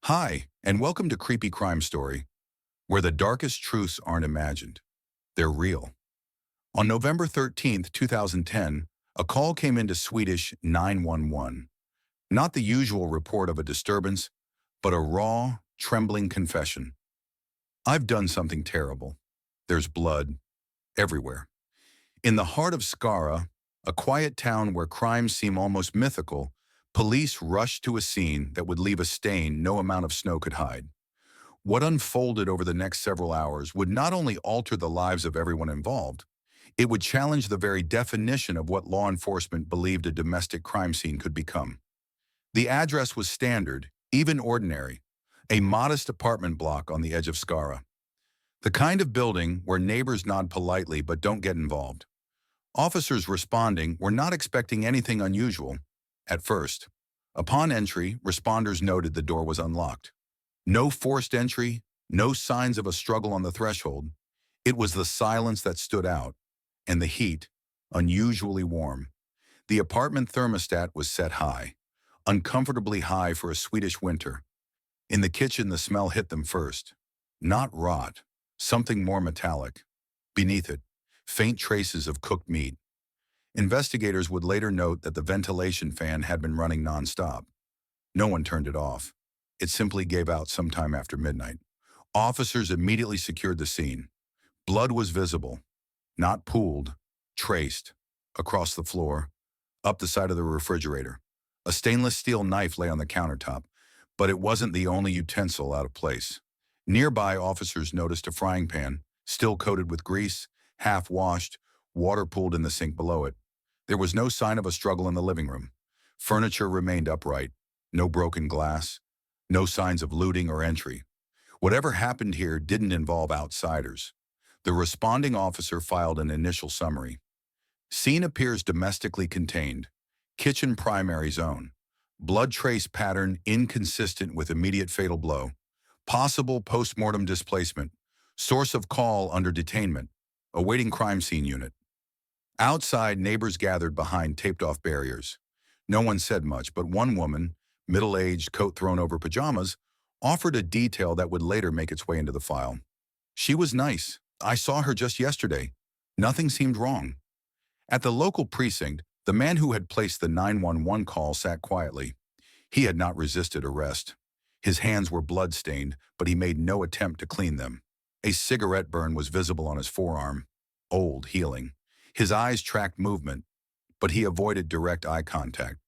Hi, and welcome to Creepy Crime Story, where the darkest truths aren't imagined. They're real. On November 13th, 2010, a call came into Swedish 911. Not the usual report of a disturbance, but a raw, trembling confession. I've done something terrible. There's blood everywhere. In the heart of Skara, a quiet town where crimes seem almost mythical, police rushed to a scene that would leave a stain no amount of snow could hide. What unfolded over the next several hours would not only alter the lives of everyone involved, it would challenge the very definition of what law enforcement believed a domestic crime scene could become. The address was standard, even ordinary, a modest apartment block on the edge of Skara. The kind of building where neighbors nod politely but don't get involved. Officers responding were not expecting anything unusual at first. Upon entry, responders noted the door was unlocked. No forced entry, no signs of a struggle on the threshold. It was the silence that stood out, and the heat, unusually warm. The apartment thermostat was set high, uncomfortably high for a Swedish winter. In the kitchen, the smell hit them first. Not rot, something more metallic. Beneath it, faint traces of cooked meat. Investigators would later note that the ventilation fan had been running nonstop. No one turned it off. It simply gave out sometime after midnight. Officers immediately secured the scene. Blood was visible, not pooled, traced, across the floor, up the side of the refrigerator. A stainless steel knife lay on the countertop, but it wasn't the only utensil out of place. Nearby, officers noticed a frying pan, still coated with grease, half-washed, water pooled in the sink below it. There was no sign of a struggle in the living room. Furniture remained upright, no broken glass, no signs of looting or entry. Whatever happened here didn't involve outsiders. The responding officer filed an initial summary. Scene appears domestically contained. Kitchen primary zone. Blood trace pattern inconsistent with immediate fatal blow. Possible postmortem displacement. Source of call under detainment. Awaiting crime scene unit. Outside, neighbors gathered behind taped-off barriers. No one said much, but one woman, middle-aged, coat thrown over pajamas, offered a detail that would later make its way into the file. She was nice. I saw her just yesterday. Nothing seemed wrong. At the local precinct, the man who had placed the 911 call sat quietly. He had not resisted arrest. His hands were blood-stained, but he made no attempt to clean them. A cigarette burn was visible on his forearm. Old, healing. His eyes tracked movement, but he avoided direct eye contact.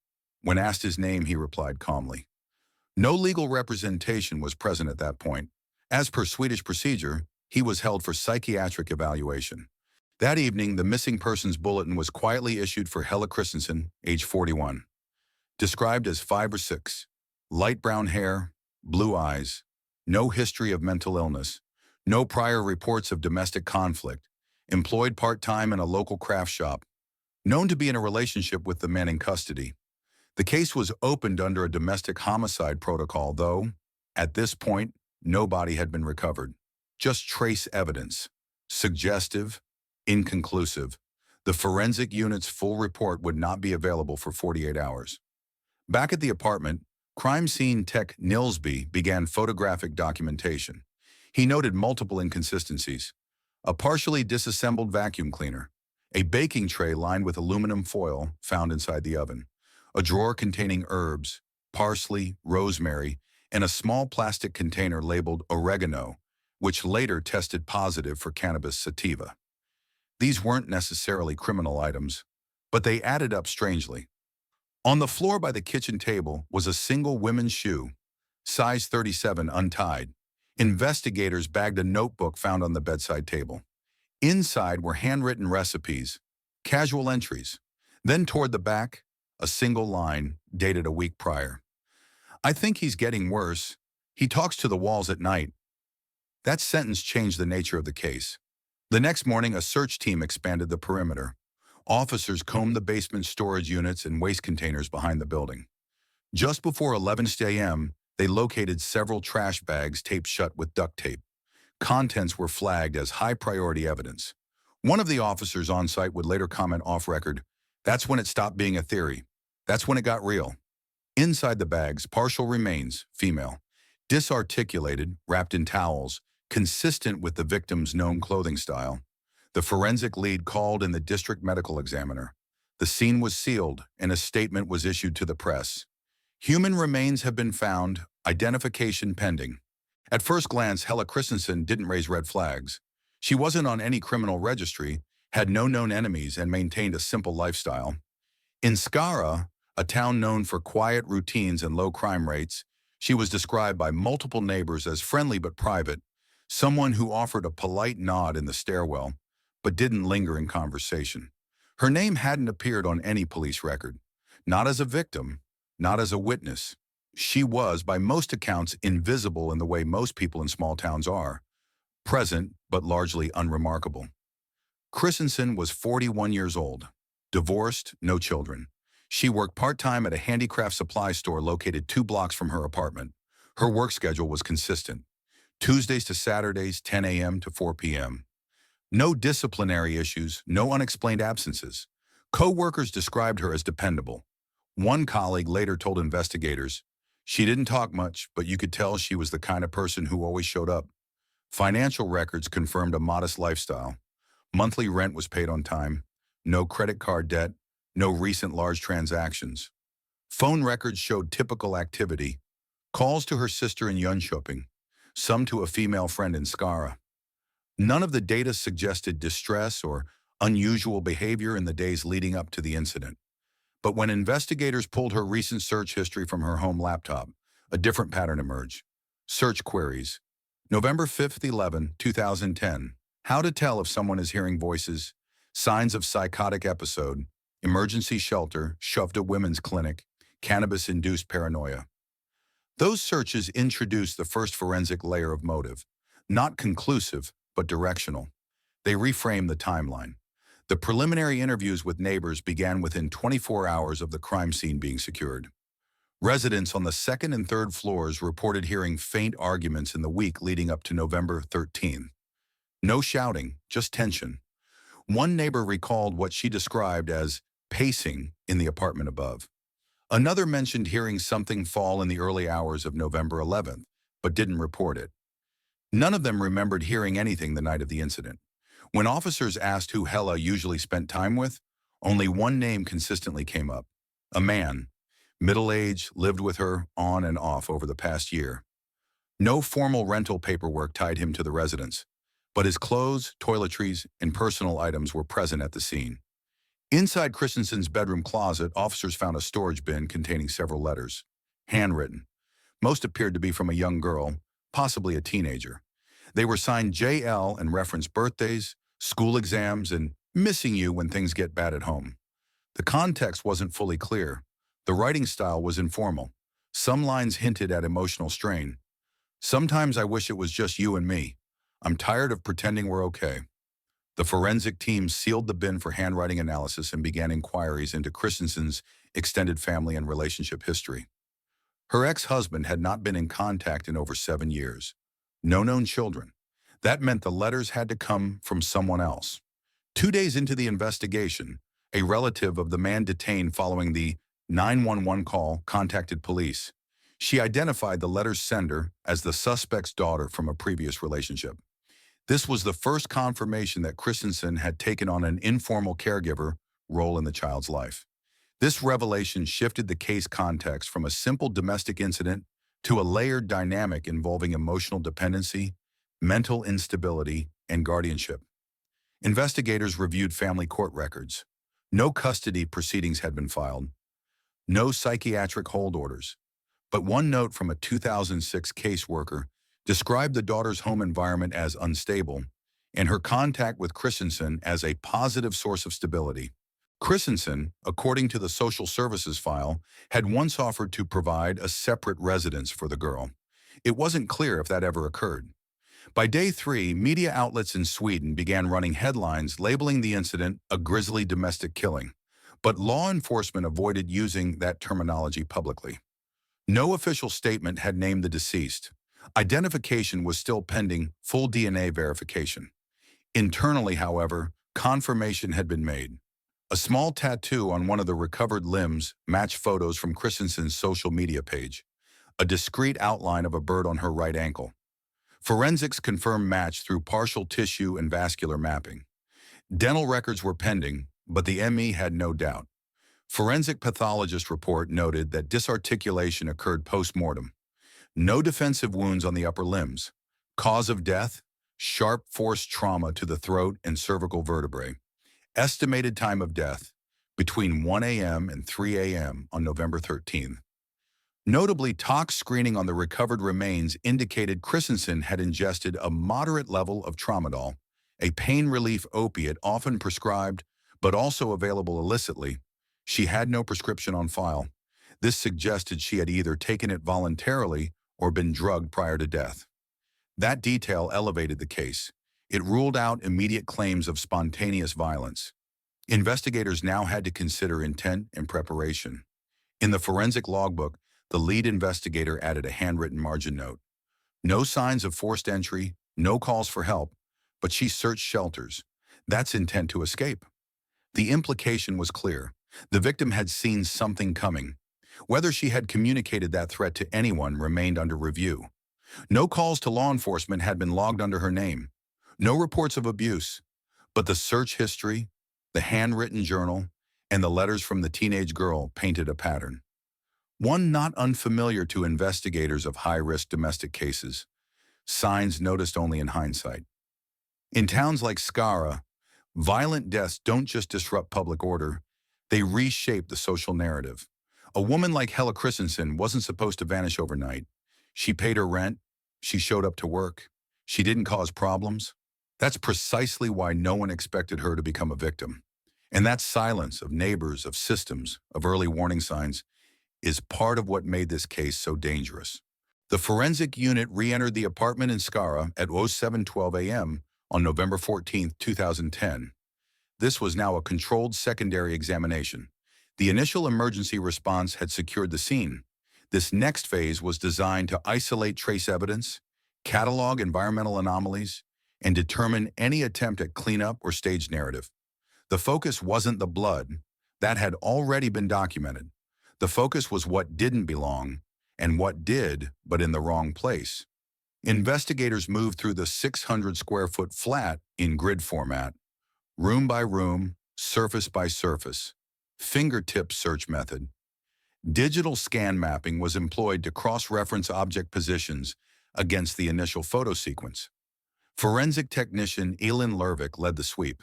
When asked his name, he replied calmly. No legal representation was present at that point. As per Swedish procedure, he was held for psychiatric evaluation. That evening, the missing persons bulletin was quietly issued for Hella Christensen, age 41. Described as 5 or 6. Light brown hair, blue eyes. No history of mental illness. No prior reports of domestic conflict. Employed part-time in a local craft shop. Known to be in a relationship with the man in custody. The case was opened under a domestic homicide protocol, though, at this point, no body had been recovered. Just trace evidence. Suggestive, inconclusive. The forensic unit's full report would not be available for 48 hours. Back at the apartment, crime scene tech Nilsby began photographic documentation. He noted multiple inconsistencies. A partially disassembled vacuum cleaner. A baking tray lined with aluminum foil found inside the oven. A drawer containing herbs, parsley, rosemary, and a small plastic container labeled oregano, which later tested positive for cannabis sativa. These weren't necessarily criminal items, but they added up strangely. On the floor by the kitchen table was a single women's shoe, size 37, untied. Investigators bagged a notebook found on the bedside table. Inside were handwritten recipes, casual entries. Then toward the back, a single line dated a week prior. I think he's getting worse. He talks to the walls at night. That sentence changed the nature of the case. The next morning, a search team expanded the perimeter. Officers combed the basement storage units and waste containers behind the building. Just before 11 a.m., they located several trash bags taped shut with duct tape. Contents were flagged as high-priority evidence. One of the officers on site would later comment off-record, "That's when it stopped being a theory. That's when it got real." Inside the bags, partial remains, female. disarticulated, wrapped in towels, consistent with the victim's known clothing style. The forensic lead called in the district medical examiner. The scene was sealed, and a statement was issued to the press. Human remains have been found, identification pending. At first glance, Hella Christensen didn't raise red flags. She wasn't on any criminal registry, had no known enemies, and maintained a simple lifestyle. In Skara, a town known for quiet routines and low crime rates, she was described by multiple neighbors as friendly but private, someone who offered a polite nod in the stairwell, but didn't linger in conversation. Her name hadn't appeared on any police record, not as a victim, not as a witness. She was, by most accounts, invisible in the way most people in small towns are, present but largely unremarkable. Christensen was 41 years old, divorced, no children. She worked part-time at a handicraft supply store located 2 blocks from her apartment. Her work schedule was consistent, Tuesdays to Saturdays, 10 a.m. to 4 p.m. No disciplinary issues, no unexplained absences. Co-workers described her as dependable. One colleague later told investigators, "She didn't talk much, but you could tell she was the kind of person who always showed up." Financial records confirmed a modest lifestyle. Monthly rent was paid on time, no credit card debt, no recent large transactions. Phone records showed typical activity, calls to her sister in Jönköping, some to a female friend in Skara. None of the data suggested distress or unusual behavior in the days leading up to the incident. But when investigators pulled her recent search history from her home laptop, a different pattern emerged. Search queries. November 5th, 11, 2010. How to tell if someone is hearing voices. Signs of psychotic episode. Emergency shelter. Shoved to women's clinic. Cannabis-induced paranoia. Those searches introduced the first forensic layer of motive. Not conclusive, but directional. They reframed the timeline. The preliminary interviews with neighbors began within 24 hours of the crime scene being secured. Residents on the second and third floors reported hearing faint arguments in the week leading up to November 13th. No shouting, just tension. One neighbor recalled what she described as pacing in the apartment above. Another mentioned hearing something fall in the early hours of November 11th, but didn't report it. None of them remembered hearing anything the night of the incident. When officers asked who Hella usually spent time with, only one name consistently came up. A man, middle-aged, lived with her on and off over the past year. No formal rental paperwork tied him to the residence, but his clothes, toiletries, and personal items were present at the scene. Inside Christensen's bedroom closet, officers found a storage bin containing several letters, handwritten. Most appeared to be from a young girl, possibly a teenager. They were signed JL and referenced birthdays, school exams, and missing you when things get bad at home. The context wasn't fully clear. The writing style was informal. Some lines hinted at emotional strain. "Sometimes I wish it was just you and me. I'm tired of pretending we're okay." The forensic team sealed the bin for handwriting analysis and began inquiries into Christensen's extended family and relationship history. Her ex-husband had not been in contact in over 7 years. No known children. That meant the letters had to come from someone else. 2 days into the investigation, a relative of the man detained following the 911 call contacted police. She identified the letter's sender as the suspect's daughter from a previous relationship. This was the first confirmation that Christensen had taken on an informal caregiver role in the child's life. This revelation shifted the case context from a simple domestic incident to a layered dynamic involving emotional dependency, mental instability, and guardianship. Investigators reviewed family court records. No custody proceedings had been filed. No psychiatric hold orders. But one note from a 2006 caseworker described the daughter's home environment as unstable and her contact with Christensen as a positive source of stability. Christensen, according to the social services file, had once offered to provide a separate residence for the girl. It wasn't clear if that ever occurred. By day 3, media outlets in Sweden began running headlines labeling the incident a grisly domestic killing, but law enforcement avoided using that terminology publicly. No official statement had named the deceased. Identification was still pending full DNA verification. Internally, however, confirmation had been made. A small tattoo on one of the recovered limbs matched photos from Christensen's social media page. a discrete outline of a bird on her right ankle. Forensics confirmed match through partial tissue and vascular mapping. Dental records were pending, but the ME had no doubt. Forensic pathologist report noted that disarticulation occurred post-mortem. No defensive wounds on the upper limbs. Cause of death, sharp force trauma to the throat and cervical vertebrae. Estimated time of death, between 1 a.m. and 3 a.m. on November 13th. Notably, tox screening on the recovered remains indicated Christensen had ingested a moderate level of tramadol, a pain relief opiate often prescribed but also available illicitly. She had no prescription on file. This suggested she had either taken it voluntarily or been drugged prior to death. That detail elevated the case. It ruled out immediate claims of spontaneous violence. Investigators now had to consider intent and preparation. In the forensic logbook, the lead investigator added a handwritten margin note. No signs of forced entry, no calls for help, but she searched shelters. That's intent to escape. The implication was clear. The victim had seen something coming. Whether she had communicated that threat to anyone remained under review. No calls to law enforcement had been logged under her name. No reports of abuse. But the search history, the handwritten journal, and the letters from the teenage girl painted a pattern. One not unfamiliar to investigators of high-risk domestic cases. Signs noticed only in hindsight. In towns like Skara, violent deaths don't just disrupt public order, they reshape the social narrative. A woman like Hella Christensen wasn't supposed to vanish overnight. She paid her rent, she showed up to work, she didn't cause problems. That's precisely why no one expected her to become a victim. And that silence of neighbors, of systems, of early warning signs is part of what made this case so dangerous. The forensic unit re-entered the apartment in Skara at 07:12 a.m. on November 14, 2010. This was now a controlled secondary examination. The initial emergency response had secured the scene. This next phase was designed to isolate trace evidence, catalog environmental anomalies, and determine any attempt at cleanup or staged narrative. The focus wasn't the blood. That had already been documented. The focus was what didn't belong, and what did, but in the wrong place. Investigators moved through the 600-square-foot flat in grid format, room by room, surface by surface, fingertip search method. Digital scan mapping was employed to cross-reference object positions against the initial photo sequence. Forensic technician Elin Lervik led the sweep.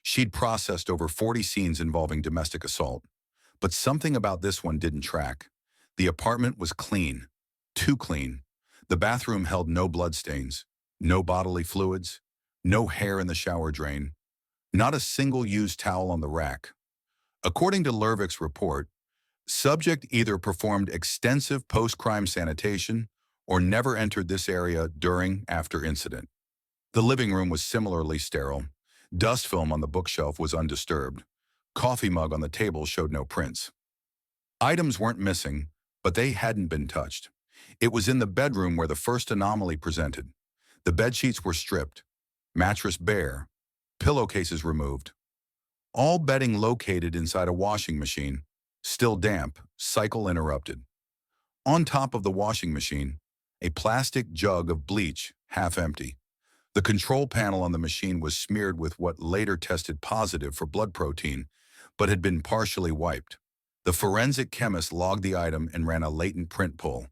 She'd processed over 40 scenes involving domestic assault. But something about this one didn't track. The apartment was clean, too clean. The bathroom held no bloodstains, no bodily fluids, no hair in the shower drain, not a single used towel on the rack. According to Lervik's report, subject either performed extensive post-crime sanitation or never entered this area after incident. The living room was similarly sterile. Dust film on the bookshelf was undisturbed. Coffee mug on the table showed no prints. Items weren't missing, but they hadn't been touched. It was in the bedroom where the first anomaly presented. The bedsheets were stripped, mattress bare, pillowcases removed. All bedding located inside a washing machine, still damp, cycle interrupted. On top of the washing machine, a plastic jug of bleach, half empty. The control panel on the machine was smeared with what later tested positive for blood protein, but had been partially wiped. The forensic chemist logged the item and ran a latent print pull.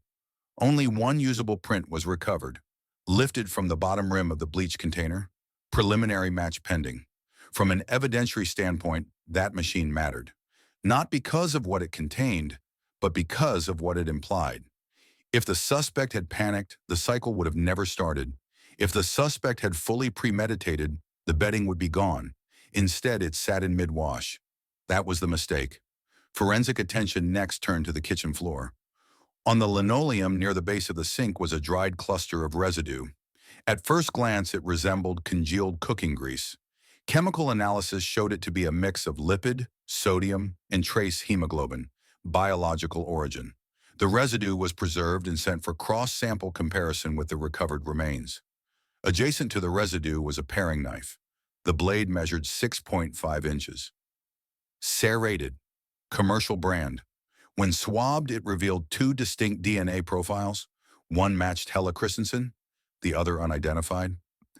Only one usable print was recovered, lifted from the bottom rim of the bleach container, preliminary match pending. From an evidentiary standpoint, that machine mattered. Not because of what it contained, but because of what it implied. If the suspect had panicked, the cycle would have never started. If the suspect had fully premeditated, the bedding would be gone. Instead, it sat in mid-wash. That was the mistake. Forensic attention next turned to the kitchen floor. On the linoleum near the base of the sink was a dried cluster of residue. At first glance, it resembled congealed cooking grease. Chemical analysis showed it to be a mix of lipid, sodium, and trace hemoglobin, biological origin. The residue was preserved and sent for cross-sample comparison with the recovered remains. Adjacent to the residue was a paring knife. The blade measured 6.5 inches. Serrated, commercial brand. When swabbed, it revealed two distinct DNA profiles. One matched Hella Christensen, the other unidentified.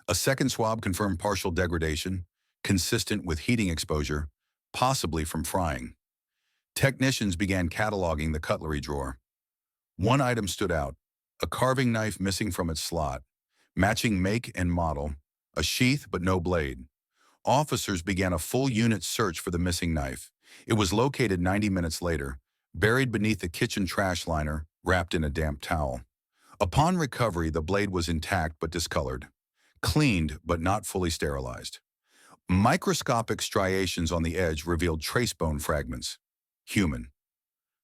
A second swab confirmed partial degradation, consistent with heating exposure, possibly from frying. Technicians began cataloging the cutlery drawer. One item stood out, a carving knife missing from its slot, matching make and model, a sheath but no blade. Officers began a full unit search for the missing knife. It was located 90 minutes later, buried beneath the kitchen trash liner, wrapped in a damp towel. Upon recovery, the blade was intact but discolored, cleaned but not fully sterilized. Microscopic striations on the edge revealed trace bone fragments. Human.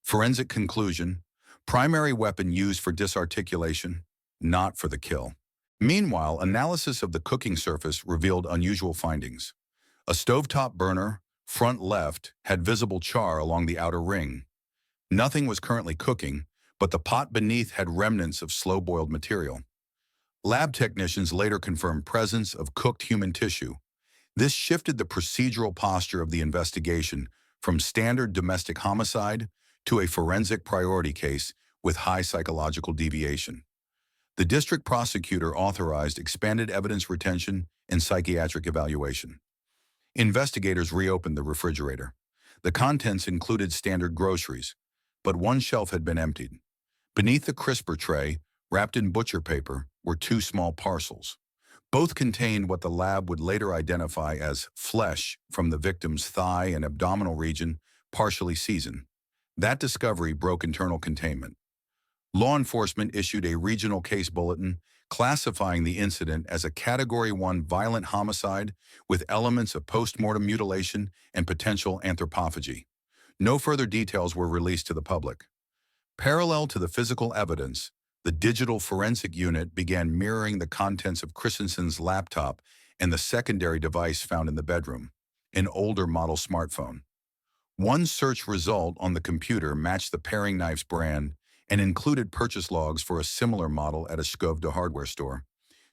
Forensic conclusion: primary weapon used for disarticulation, not for the kill. Meanwhile, analysis of the cooking surface revealed unusual findings. A stovetop burner, front left, had visible char along the outer ring. Nothing was currently cooking, but the pot beneath had remnants of slow-boiled material. Lab technicians later confirmed presence of cooked human tissue. This shifted the procedural posture of the investigation from standard domestic homicide to a forensic priority case with high psychological deviation. The district prosecutor authorized expanded evidence retention and psychiatric evaluation. Investigators reopened the refrigerator. The contents included standard groceries, but one shelf had been emptied. Beneath the crisper tray, wrapped in butcher paper, were two small parcels. Both contained what the lab would later identify as flesh from the victim's thigh and abdominal region, partially seasoned. That discovery broke internal containment. Law enforcement issued a regional case bulletin classifying the incident as a Category 1 violent homicide with elements of post-mortem mutilation and potential anthropophagy. No further details were released to the public. Parallel to the physical evidence, the digital forensic unit began mirroring the contents of Christensen's laptop and the secondary device found in the bedroom, an older model smartphone. One search result on the computer matched the paring knife's brand and included purchase logs for a similar model at a Skovda hardware store,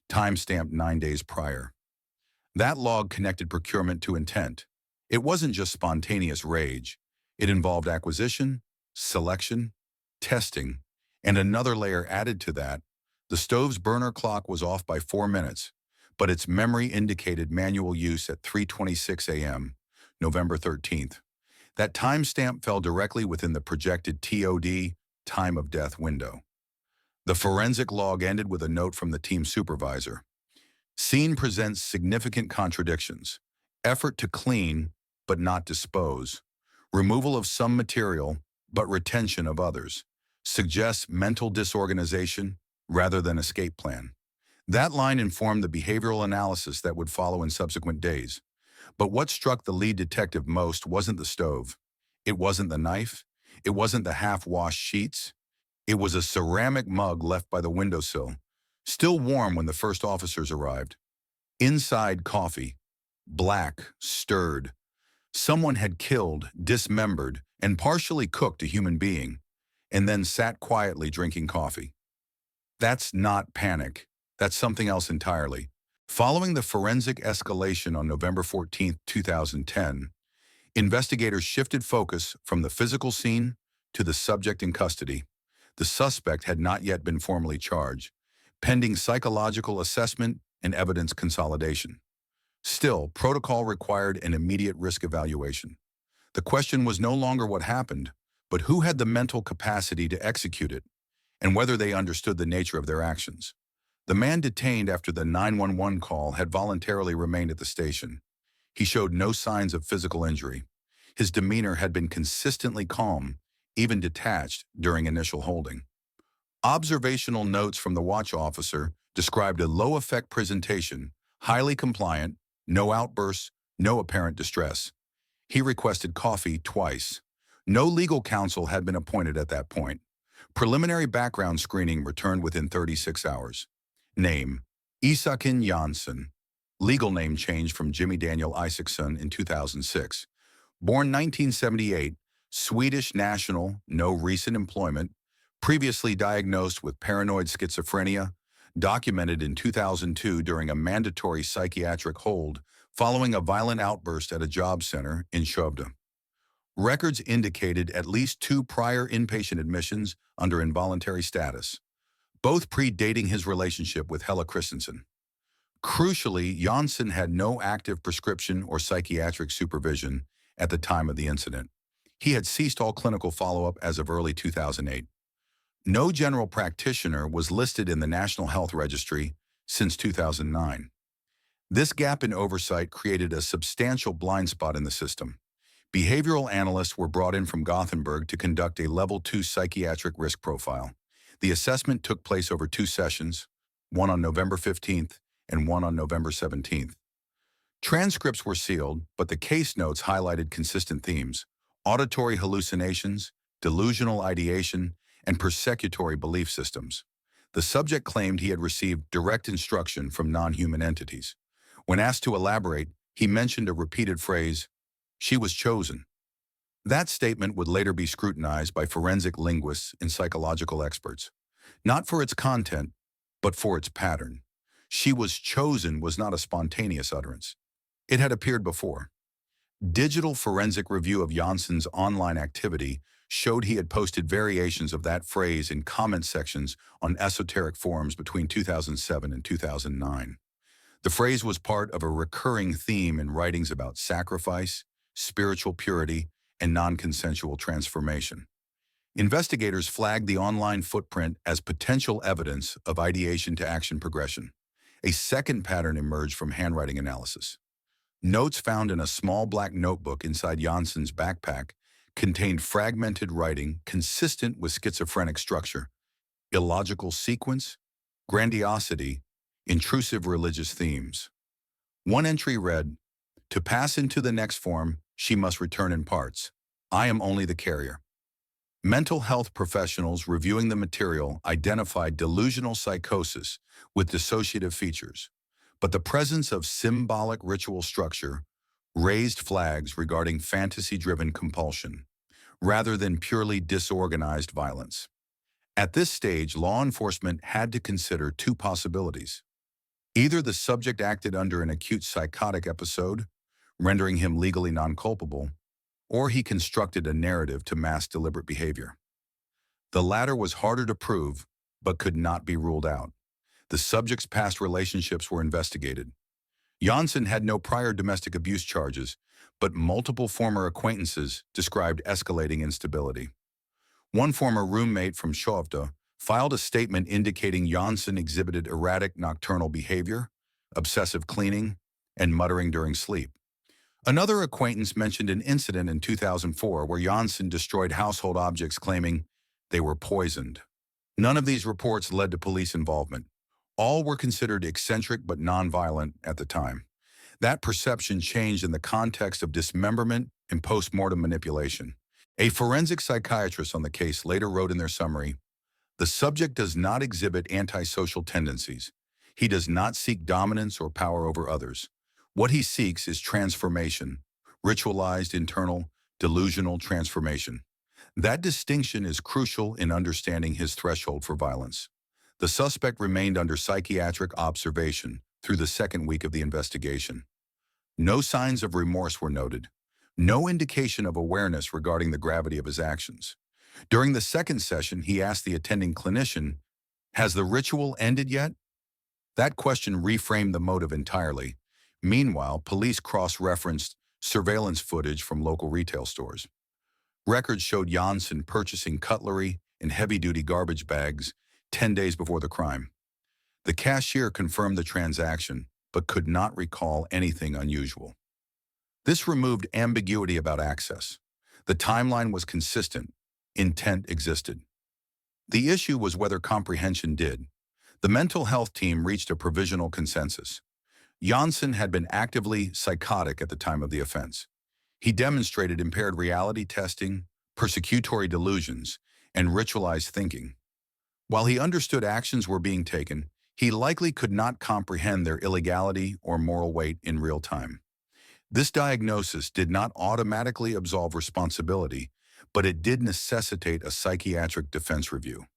time-stamped 9 days prior. That log connected procurement to intent. It wasn't just spontaneous rage. It involved acquisition, selection, testing, and another layer added to that. The stove's burner clock was off by 4 minutes, but its memory indicated manual use at 3:26 a.m., November 13th. That timestamp fell directly within the projected TOD, time of death window. The forensic log ended with a note from the team supervisor. Scene presents significant contradictions. Effort to clean, but not dispose. Removal of some material, but retention of others. Suggests mental disorganization rather than escape plan. That line informed the behavioral analysis that would follow in subsequent days. But what struck the lead detective most wasn't the stove. It wasn't the knife. It wasn't the half-washed sheets. It was a ceramic mug left by the windowsill, still warm when the first officers arrived. Inside, coffee. Black, stirred. Someone had killed, dismembered, and partially cooked a human being, and then sat quietly drinking coffee. That's not panic. That's something else entirely. Following the forensic escalation on November 14, 2010, investigators shifted focus from the physical scene to the subject in custody. The suspect had not yet been formally charged, pending psychological assessment and evidence consolidation. Still, protocol required an immediate risk evaluation. The question was no longer what happened, but who had the mental capacity to execute it, and whether they understood the nature of their actions. The man detained after the 911 call had voluntarily remained at the station. He showed no signs of physical injury. His demeanor had been consistently calm, even detached, during initial holding. Observational notes from the watch officer described a low-effect presentation, highly compliant, no outbursts, no apparent distress. He requested coffee twice. No legal counsel had been appointed at that point. Preliminary background screening returned within 36 hours. Name: Isaacson Jansson. Legal name changed from Jimmy Daniel Isaacson in 2006. Born 1978, Swedish national, no recent employment, previously diagnosed with paranoid schizophrenia, documented in 2002 during a mandatory psychiatric hold following a violent outburst at a job center in Shovda. Records indicated at least 2 prior inpatient admissions under involuntary status, both predating his relationship with Hella Christensen. Crucially, Janssen had no active prescription or psychiatric supervision at the time of the incident. He had ceased all clinical follow-up as of early 2008. No general practitioner was listed in the National Health Registry since 2009. This gap in oversight created a substantial blind spot in the system. Behavioral analysts were brought in from Gothenburg to conduct a Level 2 psychiatric risk profile. The assessment took place over 2 sessions, one on November 15th and one on November 17th. Transcripts were sealed, but the case notes highlighted consistent themes: auditory hallucinations, delusional ideation, and persecutory belief systems. The subject claimed he had received direct instruction from non-human entities. When asked to elaborate, he mentioned a repeated phrase, "She was chosen." That statement would later be scrutinized by forensic linguists and psychological experts, not for its content, but for its pattern. "She was chosen" was not a spontaneous utterance. It had appeared before. Digital forensic review of Janssen's online activity showed he had posted variations of that phrase in comment sections on esoteric forums between 2007 and 2009. The phrase was part of a recurring theme in writings about sacrifice, spiritual purity, and non-consensual transformation. Investigators flagged the online footprint as potential evidence of ideation to action progression. A second pattern emerged from handwriting analysis. Notes found in a small black notebook inside Janssen's backpack contained fragmented writing consistent with schizophrenic structure, illogical sequence, grandiosity, intrusive religious themes. One entry read, "To pass into the next form, she must return in parts. I am only the carrier." Mental health professionals reviewing the material identified delusional psychosis with dissociative features, but the presence of symbolic ritual structure raised flags regarding fantasy-driven compulsion, rather than purely disorganized violence. At this stage, law enforcement had to consider 2 possibilities. Either the subject acted under an acute psychotic episode, rendering him legally non-culpable, or he constructed a narrative to mask deliberate behavior. The latter was harder to prove, but could not be ruled out. The subject's past relationships were investigated. Janssen had no prior domestic abuse charges, but multiple former acquaintances described escalating instability. One former roommate from Skövde filed a statement indicating Janssen exhibited erratic nocturnal behavior, obsessive cleaning, and muttering during sleep. Another acquaintance mentioned an incident in 2004 where Janssen destroyed household objects claiming they were poisoned. None of these reports led to police involvement. All were considered eccentric but nonviolent at the time. That perception changed in the context of dismemberment and post-mortem manipulation. A forensic psychiatrist on the case later wrote in their summary, "The subject does not exhibit antisocial tendencies. He does not seek dominance or power over others. What he seeks is transformation, ritualized, internal, delusional transformation." That distinction is crucial in understanding his threshold for violence. The suspect remained under psychiatric observation through the second week of the investigation. No signs of remorse were noted. No indication of awareness regarding the gravity of his actions. During the second session, he asked the attending clinician, "Has the ritual ended yet?" That question reframed the motive entirely. Meanwhile, police cross-referenced surveillance footage from local retail stores. Records showed Janssen purchasing cutlery and heavy-duty garbage bags 10 days before the crime. The cashier confirmed the transaction, but could not recall anything unusual. This removed ambiguity about access. The timeline was consistent. Intent existed. The issue was whether comprehension did. The mental health team reached a provisional consensus. Janssen had been actively psychotic at the time of the offense. He demonstrated impaired reality testing, persecutory delusions, and ritualized thinking. While he understood actions were being taken, he likely could not comprehend their illegality or moral weight in real time. This diagnosis did not automatically absolve responsibility, but it did necessitate a psychiatric defense review.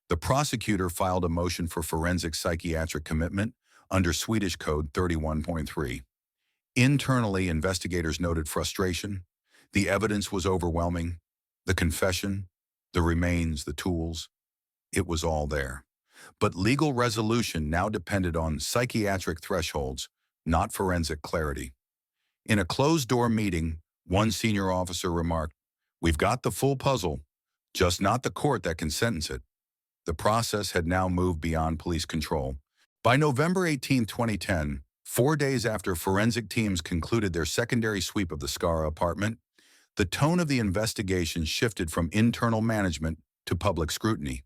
The prosecutor filed a motion for forensic psychiatric commitment under Swedish Code 31.3. Internally, investigators noted frustration. The evidence was overwhelming. The confession, the remains, the tools, it was all there. But legal resolution now depended on psychiatric thresholds, not forensic clarity. In a closed-door meeting, one senior officer remarked, "We've got the full puzzle, just not the court that can sentence it." The process had now moved beyond police control. By November 18, 2010, 4 days after forensic teams concluded their secondary sweep of the Scara apartment, the tone of the investigation shifted from internal management to public scrutiny.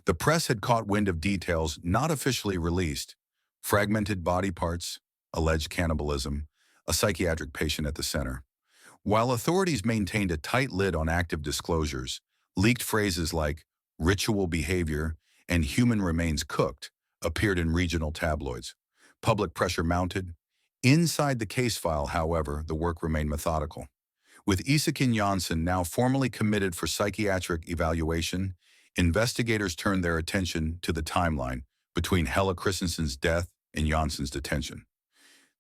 The press had caught wind of details not officially released: fragmented body parts, alleged cannibalism, a psychiatric patient at the center. While authorities maintained a tight lid on active disclosures, leaked phrases like ritual behavior and human remains cooked appeared in regional tabloids. Public pressure mounted. Inside the case file, however, the work remained methodical. With Isakin Jansson now formally committed for psychiatric evaluation, investigators turned their attention to the timeline between Hella Christensen's death and Jansson's detention.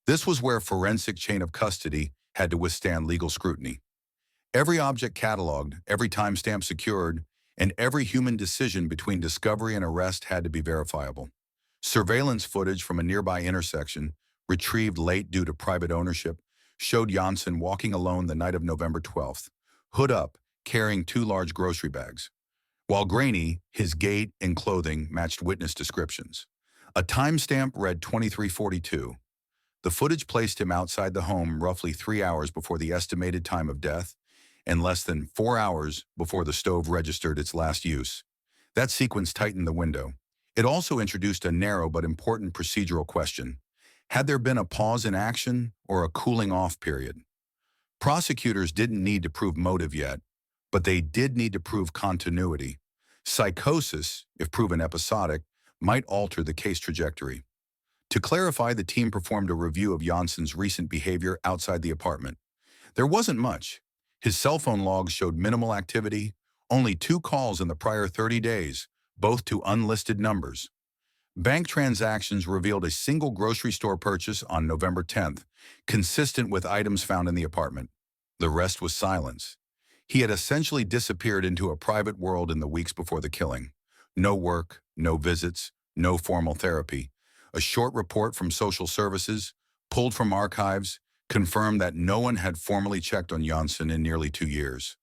This was where forensic chain of custody had to withstand legal scrutiny. Every object cataloged, every timestamp secured, and every human decision between discovery and arrest had to be verifiable. Surveillance footage from a nearby intersection, retrieved late due to private ownership, showed Jansson walking alone the night of November 12th, hood up, carrying 2 large grocery bags. While grainy, his gait and clothing matched witness descriptions. A timestamp read 23:42. The footage placed him outside the home roughly 3 hours before the estimated time of death and less than 4 hours before the stove registered its last use. That sequence tightened the window. It also introduced a narrow but important procedural question. Had there been a pause in action or a cooling-off period? Prosecutors didn't need to prove motive yet, but they did need to prove continuity. Psychosis, if proven episodic, might alter the case trajectory. To clarify, the team performed a review of Jansson's recent behavior outside the apartment. There wasn't much. His cell phone logs showed minimal activity, only 2 calls in the prior 30 days, both to unlisted numbers. Bank transactions revealed a single grocery store purchase on November 10th, consistent with items found in the apartment. The rest was silence. He had essentially disappeared into a private world in the weeks before the killing. No work, no visits, no formal therapy. A short report from social services, pulled from archives, confirmed that no one had formally checked on Jansson in nearly 2 years.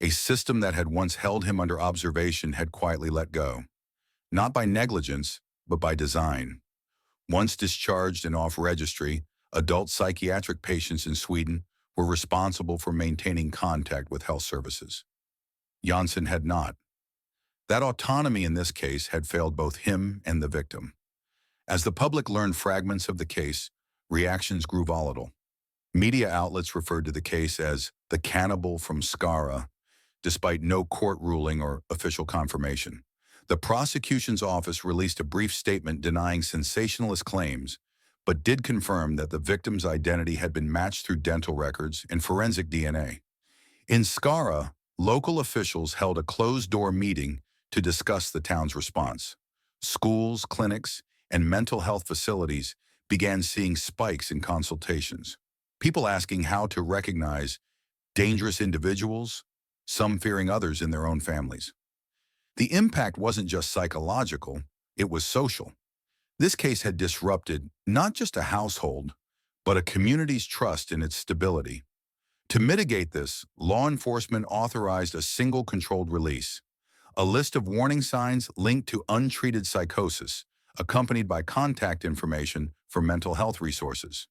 A system that had once held him under observation had quietly let go. Not by negligence, but by design. Once discharged and off registry, adult psychiatric patients in Sweden were responsible for maintaining contact with health services. Jansson had not. That autonomy in this case had failed both him and the victim. As the public learned fragments of the case, reactions grew volatile. Media outlets referred to the case as the cannibal from Scara, despite no court ruling or official confirmation. The prosecution's office released a brief statement denying sensationalist claims, but did confirm that the victim's identity had been matched through dental records and forensic DNA. In Scara, local officials held a closed-door meeting to discuss the town's response. Schools, clinics, and mental health facilities began seeing spikes in consultations. People asking how to recognize dangerous individuals, some fearing others in their own families. The impact wasn't just psychological, it was social. This case had disrupted not just a household, but a community's trust in its stability. To mitigate this, law enforcement authorized a single controlled release, a list of warning signs linked to untreated psychosis, accompanied by contact information for mental health resources.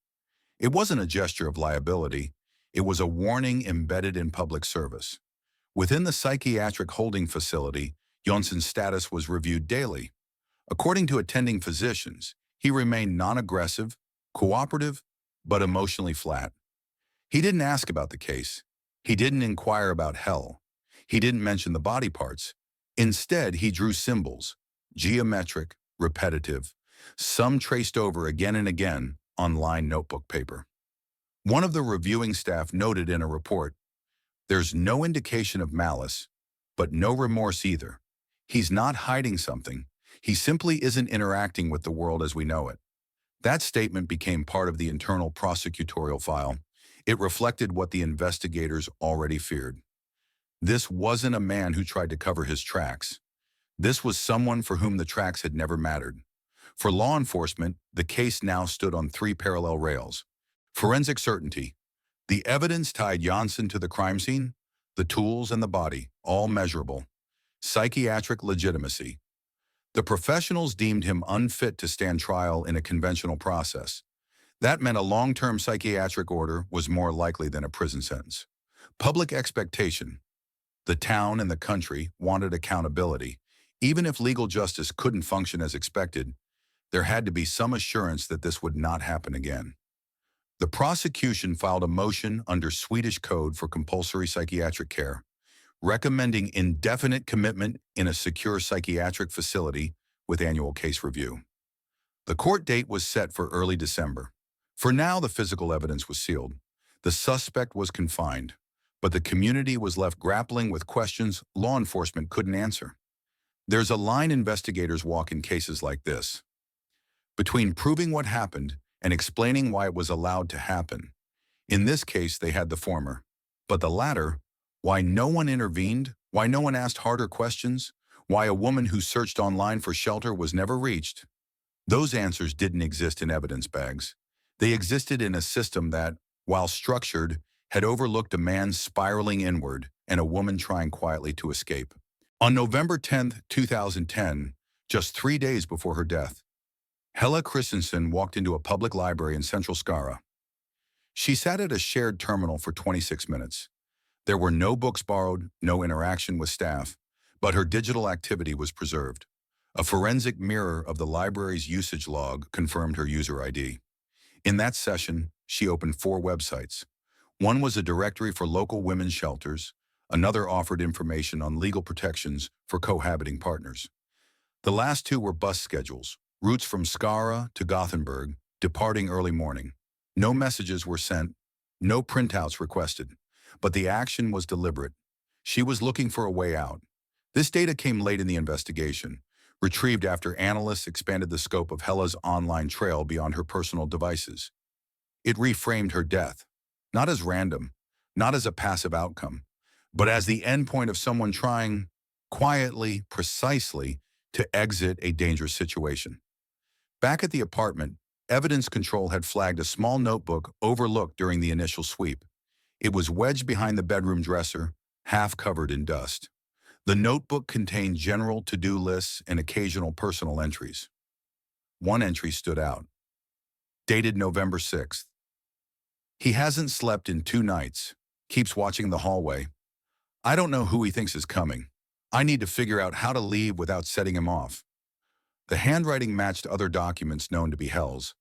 It wasn't a gesture of liability, it was a warning embedded in public service. Within the psychiatric holding facility, Jansson's status was reviewed daily. According to attending physicians, he remained non-aggressive, cooperative, but emotionally flat. He didn't ask about the case. He didn't inquire about hell. He didn't mention the body parts. Instead, he drew symbols, geometric, repetitive, some traced over again and again on lined notebook paper. One of the reviewing staff noted in a report, "There's no indication of malice, but no remorse either. He's not hiding something. He simply isn't interacting with the world as we know it." That statement became part of the internal prosecutorial file. It reflected what the investigators already feared. This wasn't a man who tried to cover his tracks. This was someone for whom the tracks had never mattered. For law enforcement, the case now stood on three parallel rails. Forensic certainty. The evidence tied Janssen to the crime scene, the tools and the body, all measurable. Psychiatric legitimacy. The professionals deemed him unfit to stand trial in a conventional process. That meant a long-term psychiatric order was more likely than a prison sentence. Public expectation. The town and the country wanted accountability. Even if legal justice couldn't function as expected, there had to be some assurance that this would not happen again. The prosecution filed a motion under Swedish code for compulsory psychiatric care, recommending indefinite commitment in a secure psychiatric facility with annual case review. The court date was set for early December. For now, the physical evidence was sealed. The suspect was confined, but the community was left grappling with questions law enforcement couldn't answer. There's a line investigators walk in cases like this. Between proving what happened and explaining why it was allowed to happen. In this case, they had the former. But the latter, why no one intervened, why no one asked harder questions, why a woman who searched online for shelter was never reached. Those answers didn't exist in evidence bags. They existed in a system that, while structured, had overlooked a man spiraling inward and a woman trying quietly to escape. On November 10, 2010, just 3 days before her death, Hella Christensen walked into a public library in central Skara. She sat at a shared terminal for 26 minutes. There were no books borrowed, no interaction with staff, but her digital activity was preserved. A forensic mirror of the library's usage log confirmed her user ID. In that session, she opened 4 websites. One was a directory for local women's shelters. Another offered information on legal protections for cohabiting partners. The last 2 were bus schedules, routes from Skara to Gothenburg, departing early morning. No messages were sent, no printouts requested, but the action was deliberate. She was looking for a way out. This data came late in the investigation, retrieved after analysts expanded the scope of Hella's online trail beyond her personal devices. It reframed her death, not as random, not as a passive outcome, but as the endpoint of someone trying, quietly, precisely, to exit a dangerous situation. Back at the apartment, evidence control had flagged a small notebook overlooked during the initial sweep. It was wedged behind the bedroom dresser, half covered in dust. The notebook contained general to-do lists and occasional personal entries. One entry stood out. Dated November 6th. He hasn't slept in 2 nights. Keeps watching the hallway. I don't know who he thinks is coming. I need to figure out how to leave without setting him off. The handwriting matched other documents known to be Hell's.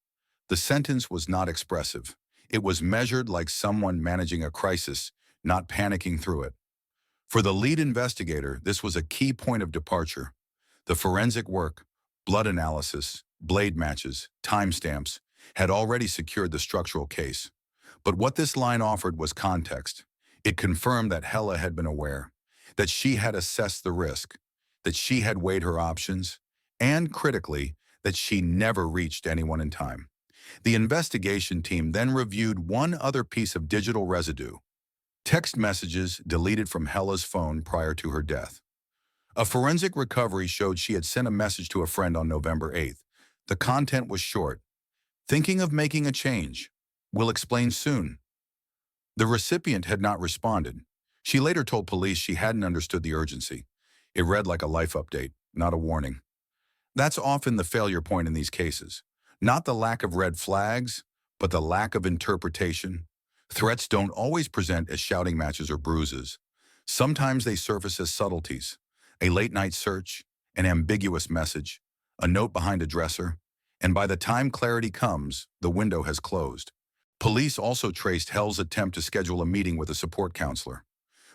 The sentence was not expressive. It was measured like someone managing a crisis, not panicking through it. For the lead investigator, this was a key point of departure. The forensic work, blood analysis, blade matches, timestamps, had already secured the structural case. But what this line offered was context. It confirmed that Hella had been aware, that she had assessed the risk, that she had weighed her options, and critically, that she never reached anyone in time. The investigation team then reviewed one other piece of digital residue, text messages deleted from Hella's phone prior to her death. A forensic recovery showed she had sent a message to a friend on November 8th. The content was short. Thinking of making a change. Will explain soon. The recipient had not responded. She later told police she hadn't understood the urgency. It read like a life update, not a warning. That's often the failure point in these cases. Not the lack of red flags, but the lack of interpretation. Threats don't always present as shouting matches or bruises. Sometimes they surface as subtleties. A late-night search, an ambiguous message, a note behind a dresser, and by the time clarity comes, the window has closed. Police also traced Hell's attempt to schedule a meeting with a support counselor.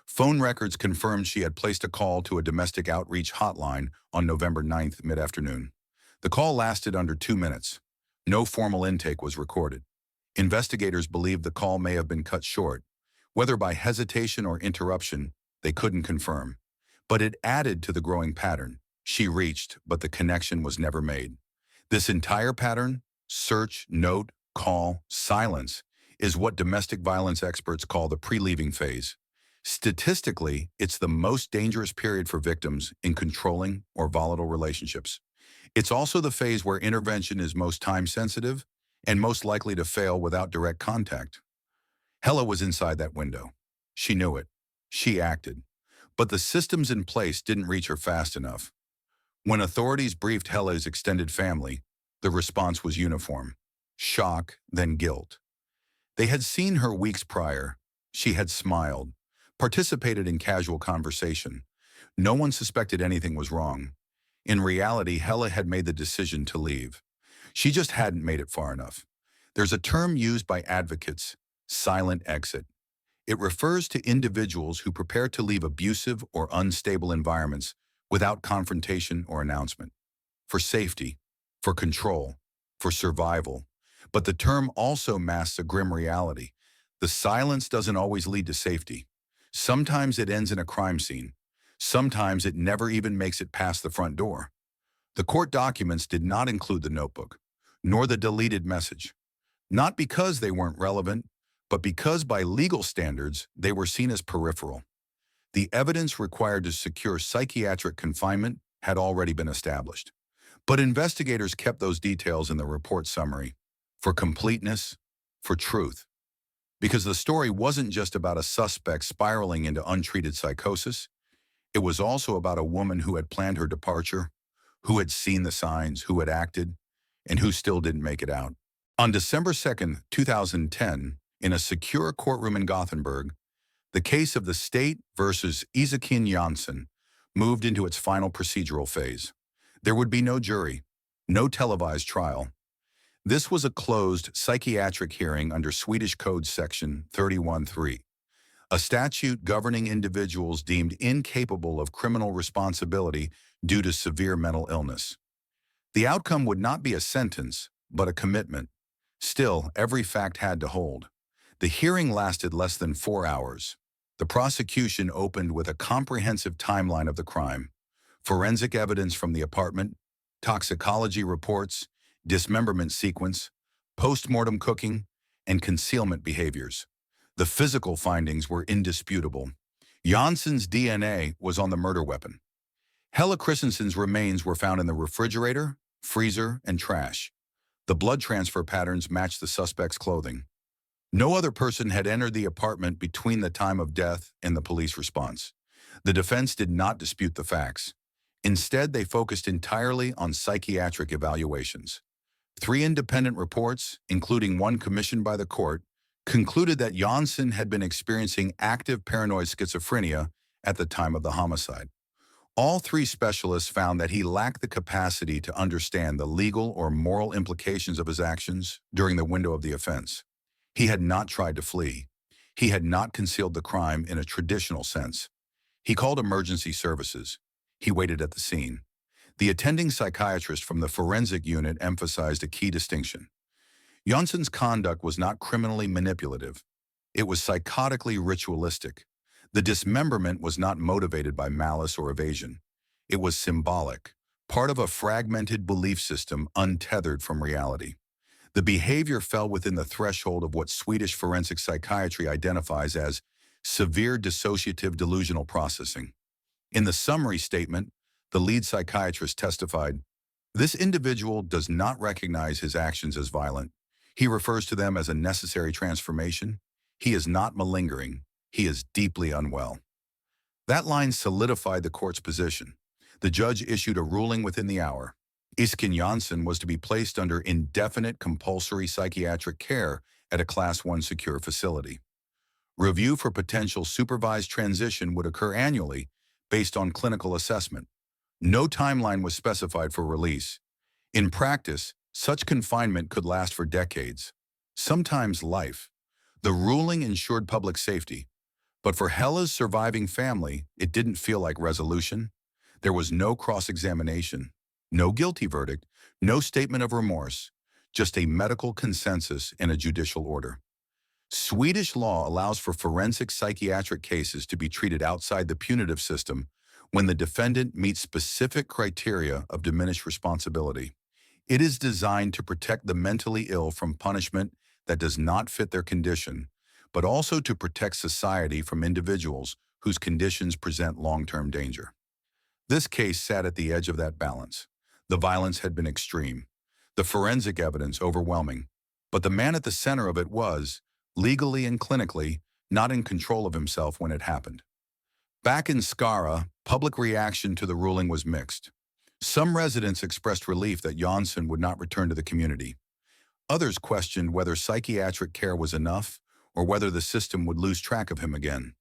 Phone records confirmed she had placed a call to a domestic outreach hotline on November 9th mid-afternoon. The call lasted under 2 minutes. No formal intake was recorded. Investigators believed the call may have been cut short. Whether by hesitation or interruption, they couldn't confirm. But it added to the growing pattern. She reached, but the connection was never made. This entire pattern, search, note, call, silence, is what domestic violence experts call the pre-leaving phase. Statistically, it's the most dangerous period for victims in controlling or volatile relationships. It's also the phase where intervention is most time-sensitive and most likely to fail without direct contact. Hella was inside that window. She knew it. She acted. But the systems in place didn't reach her fast enough. When authorities briefed Hella's extended family, the response was uniform. Shock, then guilt. They had seen her weeks prior. She had smiled, participated in casual conversation. No one suspected anything was wrong. In reality, Hella had made the decision to leave. She just hadn't made it far enough. There's a term used by advocates, silent exit. It refers to individuals who prepare to leave abusive or unstable environments without confrontation or announcement. For safety, for control, for survival. But the term also masks a grim reality. The silence doesn't always lead to safety. Sometimes it ends in a crime scene. Sometimes it never even makes it past the front door. The court documents did not include the notebook, nor the deleted message. Not because they weren't relevant, but because by legal standards, they were seen as peripheral. The evidence required to secure psychiatric confinement had already been established. But investigators kept those details in the report summary for completeness, for truth. Because the story wasn't just about a suspect spiraling into untreated psychosis. It was also about a woman who had planned her departure, who had seen the signs, who had acted, and who still didn't make it out. On December 2nd, 2010, in a secure courtroom in Gothenburg, the case of the state versus Ezekiel Jansson moved into its final procedural phase. There would be no jury, no televised trial. This was a closed psychiatric hearing under Swedish Code Section 31.3, a statute governing individuals deemed incapable of criminal responsibility due to severe mental illness. The outcome would not be a sentence, but a commitment. Still, every fact had to hold. The hearing lasted less than 4 hours. The prosecution opened with a comprehensive timeline of the crime, forensic evidence from the apartment, toxicology reports, dismemberment sequence, post-mortem cooking, and concealment behaviors. The physical findings were indisputable. Jansson's DNA was on the murder weapon. Hella Christensen's remains were found in the refrigerator, freezer, and trash. The blood transfer patterns matched the suspect's clothing. No other person had entered the apartment between the time of death and the police response. The defense did not dispute the facts. Instead, they focused entirely on psychiatric evaluations. 3 independent reports, including one commissioned by the court, concluded that Jansson had been experiencing active paranoid schizophrenia at the time of the homicide. All 3 specialists found that he lacked the capacity to understand the legal or moral implications of his actions during the window of the offense. He had not tried to flee. He had not concealed the crime in a traditional sense. He called emergency services. He waited at the scene. The attending psychiatrist from the forensic unit emphasized a key distinction. Jansson's conduct was not criminally manipulative. It was psychotically ritualistic. The dismemberment was not motivated by malice or evasion. It was symbolic, part of a fragmented belief system untethered from reality. The behavior fell within the threshold of what Swedish forensic psychiatry identifies as severe dissociative delusional processing. In the summary statement, the lead psychiatrist testified, "This individual does not recognize his actions as violent. He refers to them as a necessary transformation. He is not malingering. He is deeply unwell." That line solidified the court's position. The judge issued a ruling within the hour. Ezekiel Jansson was to be placed under indefinite compulsory psychiatric care at a Class 1 secure facility. Review for potential supervised transition would occur annually based on clinical assessment. No timeline was specified for release. In practice, such confinement could last for decades, sometimes life. The ruling ensured public safety, but for Hella's surviving family, it didn't feel like resolution. There was no cross-examination, no guilty verdict, no statement of remorse, just a medical consensus and a judicial order. Swedish law allows for forensic psychiatric cases to be treated outside the punitive system when the defendant meets specific criteria of diminished responsibility. It is designed to protect the mentally ill from punishment that does not fit their condition, but also to protect society from individuals whose conditions present long-term danger. This case sat at the edge of that balance. The violence had been extreme, the forensic evidence overwhelming, but the man at the center of it was, legally and clinically, not in control of himself when it happened. Back in Skara, public reaction to the ruling was mixed. Some residents expressed relief that Janssen would not return to the community. Others questioned whether psychiatric care was enough or whether the system would lose track of him again.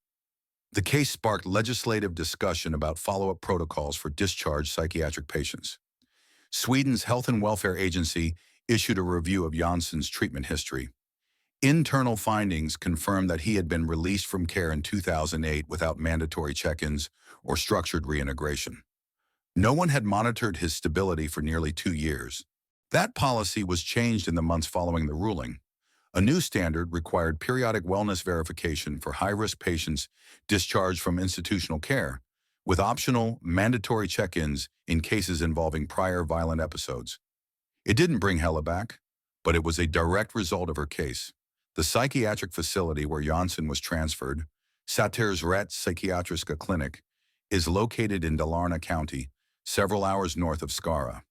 The case sparked legislative discussion about follow-up protocols for discharged psychiatric patients. Sweden's Health and Welfare Agency issued a review of Janssen's treatment history. Internal findings confirmed that he had been released from care in 2008 without mandatory check-ins or structured reintegration. No one had monitored his stability for nearly 2 years. That policy was changed in the months following the ruling. A new standard required periodic wellness verification for high-risk patients discharged from institutional care, with optional, mandatory check-ins in cases involving prior violent episodes. It didn't bring Hella back, but it was a direct result of her case. The psychiatric facility where Janssen was transferred, Sätersrätt Psykiatriska Clinic, is located in Dalarna County, several hours north of Skara.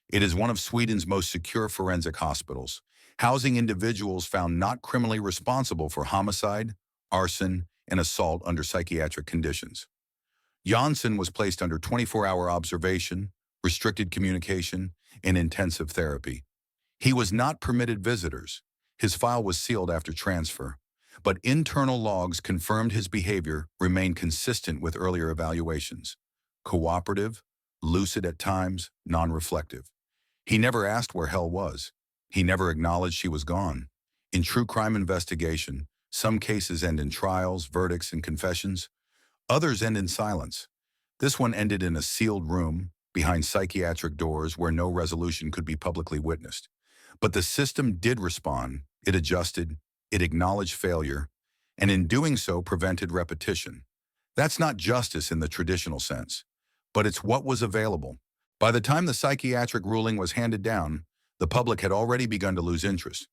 It is one of Sweden's most secure forensic hospitals, housing individuals found not criminally responsible for homicide, arson, and assault under psychiatric conditions. Janssen was placed under 24-hour observation, restricted communication, and intensive therapy. He was not permitted visitors. His file was sealed after transfer, but internal logs confirmed his behavior remained consistent with earlier evaluations. Cooperative, lucid at times, non-reflective. He never asked where Hell was. He never acknowledged she was gone. In true crime investigation, some cases end in trials, verdicts, and confessions. Others end in silence. This one ended in a sealed room, behind psychiatric doors where no resolution could be publicly witnessed. But the system did respond. It adjusted, it acknowledged failure, and in doing so prevented repetition. That's not justice in the traditional sense, but it's what was available. By the time the psychiatric ruling was handed down, the public had already begun to lose interest.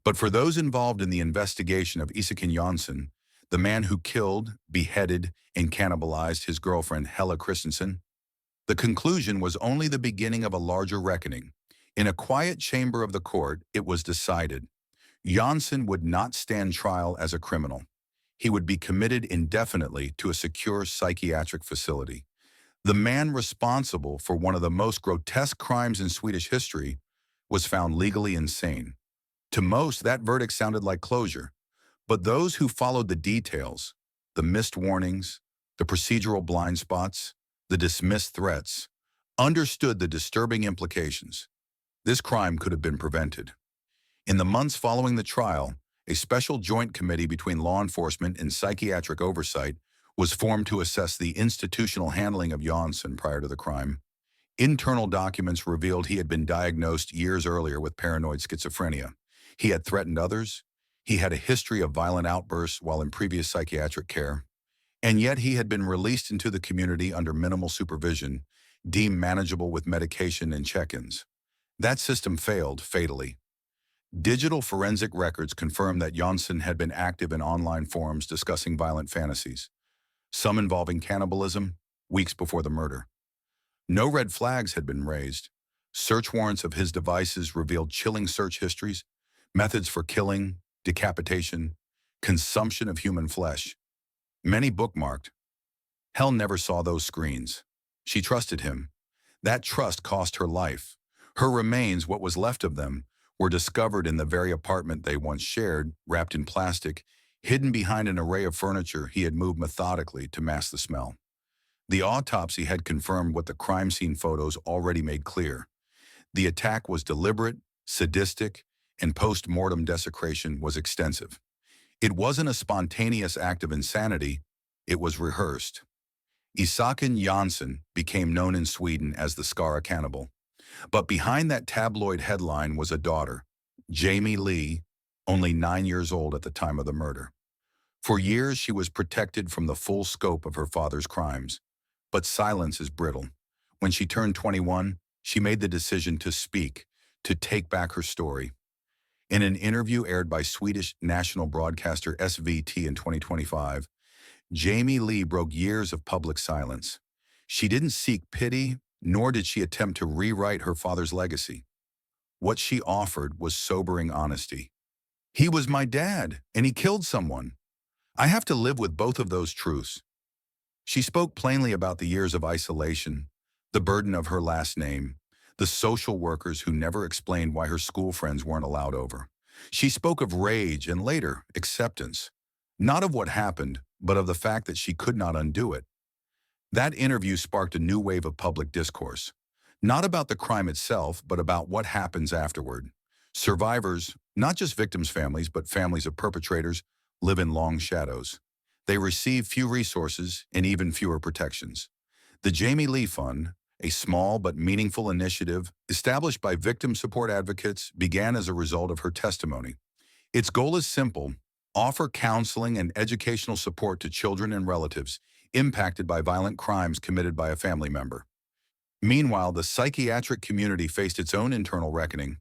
But for those involved in the investigation of Isaken Jansson, the man who killed, beheaded, and cannibalized his girlfriend Hella Christensen, the conclusion was only the beginning of a larger reckoning. In a quiet chamber of the court, it was decided. Jansson would not stand trial as a criminal. He would be committed indefinitely to a secure psychiatric facility. The man responsible for one of the most grotesque crimes in Swedish history was found legally insane. To most, that verdict sounded like closure. But those who followed the details, the missed warnings, the procedural blind spots, the dismissed threats, understood the disturbing implications. This crime could have been prevented. In the months following the trial, a special joint committee between law enforcement and psychiatric oversight was formed to assess the institutional handling of Jansson prior to the crime. Internal documents revealed he had been diagnosed years earlier with paranoid schizophrenia. He had threatened others. He had a history of violent outbursts while in previous psychiatric care. And yet he had been released into the community under minimal supervision, deemed manageable with medication and check-ins. That system failed fatally. Digital forensic records confirmed that Jansson had been active in online forums discussing violent fantasies, some involving cannibalism, weeks before the murder. No red flags had been raised. Search warrants of his devices revealed chilling search histories, methods for killing, decapitation, consumption of human flesh. Many bookmarked. Hell never saw those screens. She trusted him. That trust cost her life. Her remains, what was left of them, were discovered in the very apartment they once shared, wrapped in plastic, hidden behind an array of furniture he had moved methodically to mask the smell. The autopsy had confirmed what the crime scene photos already made clear. The attack was deliberate, sadistic, and post-mortem desecration was extensive. It wasn't a spontaneous act of insanity, it was rehearsed. Isaken Jansson became known in Sweden as the Skara cannibal. But behind that tabloid headline was a daughter, Jamie Lee, only 9 years old at the time of the murder. For years, she was protected from the full scope of her father's crimes. But silence is brittle. When she turned 21, she made the decision to speak, to take back her story. In an interview aired by Swedish national broadcaster SVT in 2025, Jamie Lee broke years of public silence. She didn't seek pity, nor did she attempt to rewrite her father's legacy. What she offered was sobering honesty. He was my dad, and he killed someone. I have to live with both of those truths. She spoke plainly about the years of isolation, the burden of her last name, the social workers who never explained why her school friends weren't allowed over. She spoke of rage and later, acceptance, not of what happened, but of the fact that she could not undo it. That interview sparked a new wave of public discourse, not about the crime itself, but about what happens afterward. Survivors, not just victims' families, but families of perpetrators, live in long shadows. They receive few resources and even fewer protections. The Jamie Lee Fund, a small but meaningful initiative established by victim support advocates, began as a result of her testimony. Its goal is simple: offer counseling and educational support to children and relatives impacted by violent crimes committed by a family member. Meanwhile, the psychiatric community faced its own internal reckoning.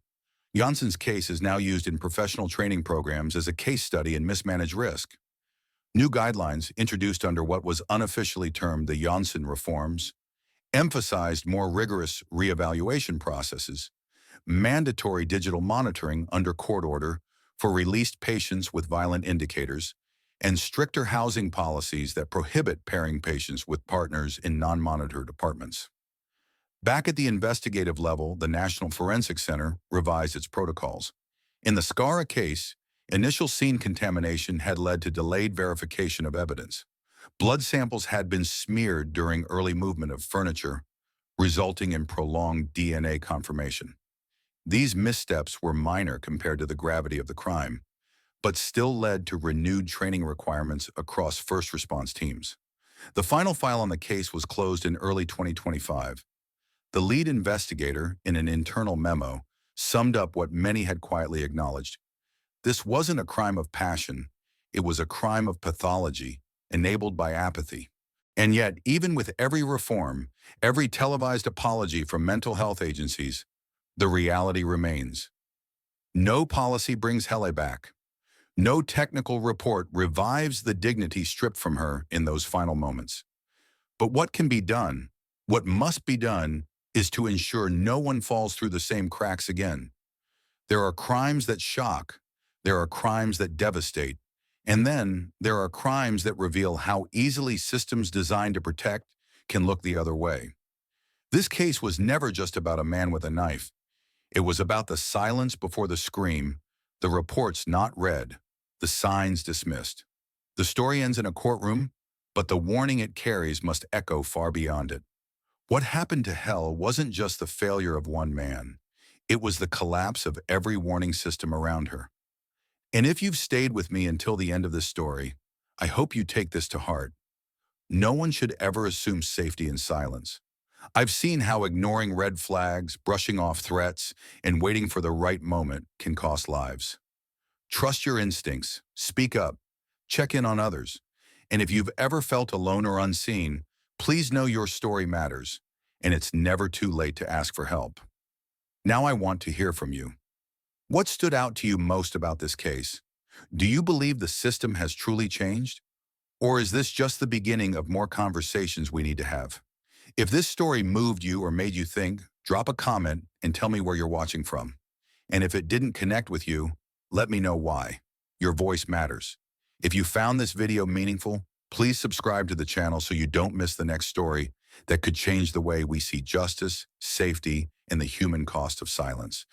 Janssen's case is now used in professional training programs as a case study in mismanaged risk. New guidelines, introduced under what was unofficially termed the Janssen reforms, emphasized more rigorous reevaluation processes, mandatory digital monitoring under court order for released patients with violent indicators, and stricter housing policies that prohibit pairing patients with partners in non-monitored apartments. Back at the investigative level, the National Forensic Center revised its protocols. In the Skara case, initial scene contamination had led to delayed verification of evidence. Blood samples had been smeared during early movement of furniture, resulting in prolonged DNA confirmation. These missteps were minor compared to the gravity of the crime, but still led to renewed training requirements across first response teams. The final file on the case was closed in early 2025. The lead investigator, in an internal memo, summed up what many had quietly acknowledged. This wasn't a crime of passion, it was a crime of pathology, enabled by apathy. And yet, even with every reform, every televised apology from mental health agencies, the reality remains. No policy brings Hele back. No technical report revives the dignity stripped from her in those final moments. But what can be done, what must be done, is to ensure no one falls through the same cracks again. There are crimes that shock, there are crimes that devastate, and then there are crimes that reveal how easily systems designed to protect can look the other way. This case was never just about a man with a knife. It was about the silence before the scream, the reports not read, the signs dismissed. The story ends in a courtroom, but the warning it carries must echo far beyond it. What happened to Helle wasn't just the failure of one man. It was the collapse of every warning system around her. And if you've stayed with me until the end of this story, I hope you take this to heart. No one should ever assume safety in silence. I've seen how ignoring red flags, brushing off threats, and waiting for the right moment can cost lives. Trust your instincts, speak up, check in on others. And if you've ever felt alone or unseen, please know your story matters, and it's never too late to ask for help. Now I want to hear from you. What stood out to you most about this case? Do you believe the system has truly changed? Or is this just the beginning of more conversations we need to have? If this story moved you or made you think, drop a comment and tell me where you're watching from. And if it didn't connect with you, let me know why. Your voice matters. If you found this video meaningful, please subscribe to the channel so you don't miss the next story that could change the way we see justice, safety, and the human cost of silence.